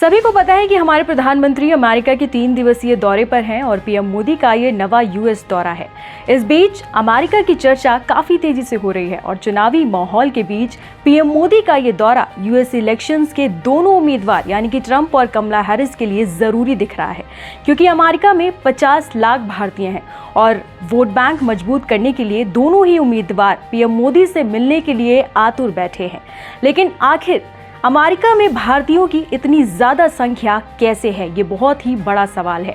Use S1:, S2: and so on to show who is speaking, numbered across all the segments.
S1: सभी को पता है कि हमारे प्रधानमंत्री अमेरिका के 3 दिवसीय दौरे पर हैं और पीएम मोदी का ये नवा यूएस दौरा है। इस बीच अमेरिका की चर्चा काफी तेजी से हो रही है और चुनावी माहौल के बीच पीएम मोदी का ये दौरा यूएस इलेक्शंस के दोनों उम्मीदवार यानी कि ट्रंप और कमला हैरिस के लिए जरूरी दिख रहा है, क्योंकि अमेरिका में 50 लाख भारतीय हैं और वोट बैंक मजबूत करने के लिए दोनों ही उम्मीदवार पीएम मोदी से मिलने के लिए आतुर बैठे हैं। लेकिन आखिर अमेरिका में भारतीयों की इतनी ज्यादा संख्या कैसे है, ये बहुत ही बड़ा सवाल है।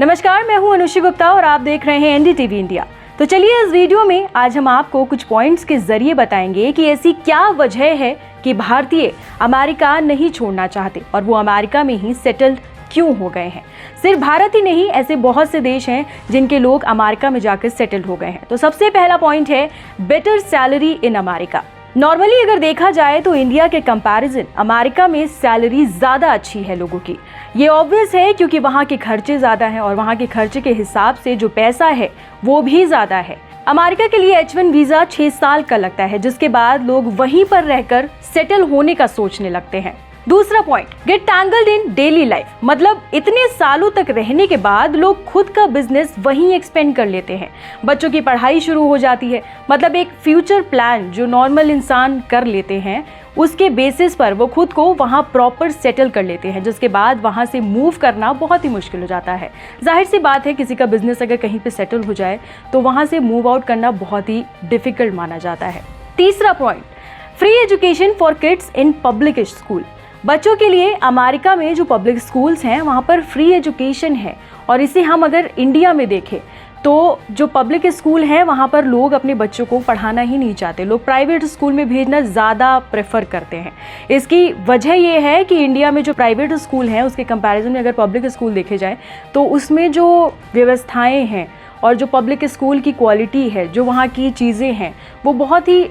S1: नमस्कार, मैं हूं अनुषी गुप्ता और आप देख रहे हैं एनडीटीवी इंडिया। तो चलिए इस वीडियो में आज हम आपको कुछ पॉइंट्स के जरिए बताएंगे कि ऐसी क्या वजह है कि भारतीय अमेरिका नहीं छोड़ना चाहते और वो अमेरिका में ही सेटल्ड क्यों हो गए हैं। सिर्फ भारत ही नहीं, ऐसे बहुत से देश हैं जिनके लोग अमेरिका में जाकर सेटल्ड हो गए हैं। तो सबसे पहला पॉइंट है better salary in America. Normally अगर देखा जाए तो इंडिया के कंपैरिजन अमेरिका में सैलरी ज़्यादा अच्छी है लोगों की। ये ऑब्वियस है क्योंकि वहाँ के खर्चे ज़्यादा हैं और वहाँ के खर्चे के हिसाब से जो पैसा है वो भी ज़्यादा है। अमेरिका के लिए H1 वीज़ा 6 साल का लगता है, जिसके बाद लोग वहीं पर रहकर सेटल होने का सोचने लगते हैं। दूसरा point, get tangled in daily life, मतलब इतने सालों तक रहने के बाद लोग खुद का बिजनेस वहीं एक्सपेंड कर लेते हैं। बच्चों की पढ़ाई शुरू हो जाती है, मतलब एक फ्यूचर प्लान जो नॉर्मल इंसान कर लेते हैं उसके बेसिस पर वो खुद को वहाँ प्रॉपर सेटल कर लेते हैं, जिसके बाद वहाँ से मूव करना बहुत ही मुश्किल हो जाता है। जाहिर सी बात है, किसी का बिजनेस अगर कहीं पे सेटल हो जाए तो वहाँ से मूव आउट करना बहुत ही डिफिकल्ट माना जाता है। तीसरा point, free education for kids in public school. बच्चों के लिए अमेरिका में जो पब्लिक स्कूल्स हैं वहाँ पर फ्री एजुकेशन है और इसे हम अगर इंडिया में देखें तो जो पब्लिक स्कूल हैं वहाँ पर लोग अपने बच्चों को पढ़ाना ही नहीं चाहते, लोग प्राइवेट स्कूल में भेजना ज़्यादा प्रेफर करते हैं। इसकी वजह ये है कि इंडिया में जो प्राइवेट स्कूल हैं उसके कंपैरिजन में अगर पब्लिक स्कूल देखे जाए तो उसमें जो व्यवस्थाएं हैं और जो पब्लिक स्कूल की क्वालिटी है, जो वहाँ की चीज़ें हैं, वो बहुत ही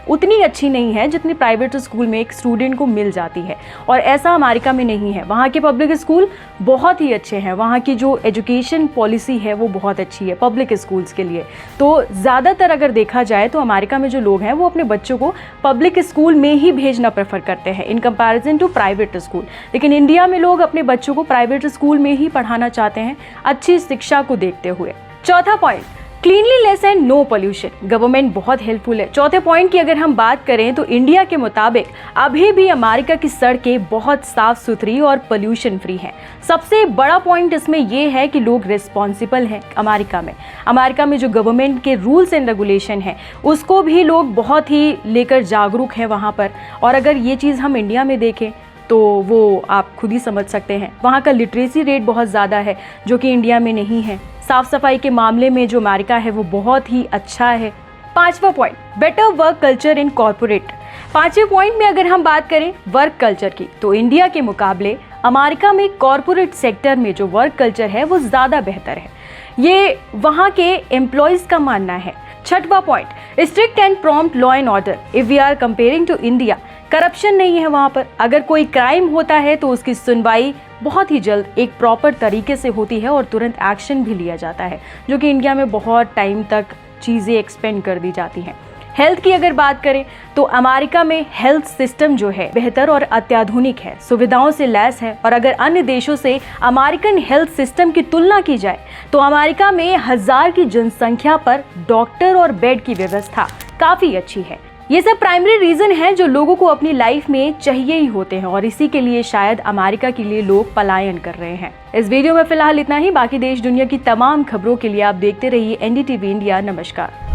S1: उतनी अच्छी नहीं है जितनी प्राइवेट स्कूल में एक स्टूडेंट को मिल जाती है। और ऐसा अमेरिका में नहीं है। वहाँ के पब्लिक स्कूल बहुत ही अच्छे हैं, वहाँ की जो एजुकेशन पॉलिसी है वो बहुत अच्छी है पब्लिक स्कूल्स के लिए। तो ज़्यादातर अगर देखा जाए तो अमेरिका में जो लोग हैं वो अपने बच्चों को पब्लिक स्कूल में ही भेजना प्रेफर करते हैं in comparison to private school. लेकिन इंडिया में लोग अपने बच्चों को प्राइवेट स्कूल में ही पढ़ाना चाहते हैं, अच्छी शिक्षा को देखते हुए। चौथा point, cleanliness and no pollution. Government बहुत हेल्पफुल है। चौथे पॉइंट की अगर हम बात करें तो इंडिया के मुताबिक अभी भी अमेरिका की सड़कें बहुत साफ सुथरी और पोल्यूशन फ्री हैं। सबसे बड़ा पॉइंट इसमें यह है कि लोग रिस्पॉन्सिबल हैं अमेरिका में जो गवर्नमेंट के रूल्स एंड रेगुलेशन हैं उसको भी लोग बहुत ही लेकर जागरूक हैं वहाँ पर। और अगर ये चीज़ हम इंडिया में देखें तो वो आप खुद ही समझ सकते हैं, वहाँ का लिटरेसी रेट बहुत ज़्यादा है जो कि इंडिया में नहीं है। साफ सफाई के मामले में जो अमेरिका है वो बहुत ही अच्छा है। पांचवा point, better work culture in corporate. पांचवें पॉइंट में अगर हम बात करें वर्क कल्चर की तो इंडिया के मुकाबले अमेरिका में कॉर्पोरेट सेक्टर में जो वर्क कल्चर है वो ज़्यादा बेहतर है, ये वहाँ के एम्प्लॉयज़ का मानना है। छठवां point, strict and prompt law and order. If we are comparing to India, corruption नहीं है वहाँ पर। अगर कोई क्राइम होता है तो उसकी सुनवाई बहुत ही जल्द एक प्रॉपर तरीके से होती है और तुरंत एक्शन भी लिया जाता है, जो कि इंडिया में बहुत टाइम तक चीज़ें एक्सपेंड कर दी जाती हैं। हेल्थ की अगर बात करें तो अमेरिका में हेल्थ सिस्टम जो है बेहतर और अत्याधुनिक है, सुविधाओं से लैस है। और अगर अन्य देशों से अमेरिकन हेल्थ सिस्टम की तुलना की जाए तो अमेरिका में 1000 की जनसंख्या पर डॉक्टर और बेड की व्यवस्था काफ़ी अच्छी है। ये सब प्राइमरी रीजन है जो लोगों को अपनी लाइफ में चाहिए ही होते हैं और इसी के लिए शायद अमेरिका के लिए लोग पलायन कर रहे हैं। इस वीडियो में फिलहाल इतना ही। बाकी देश दुनिया की तमाम खबरों के लिए आप देखते रहिए एनडीटीवी इंडिया। नमस्कार।